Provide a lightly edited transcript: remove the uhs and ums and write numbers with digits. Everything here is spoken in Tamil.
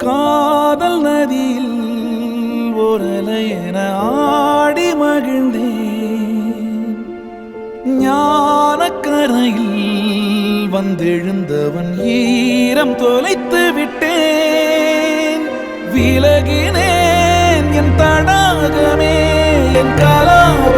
காதல் நதியில் ஓரலையென ஆடி மகிழ்ந்தேன். ஞானக்கரையில் வந்தெழுந்தவன் ஈரம் தொலைத்து விட்டேன். விலகினேன் என் தடாகமே, என் கலாப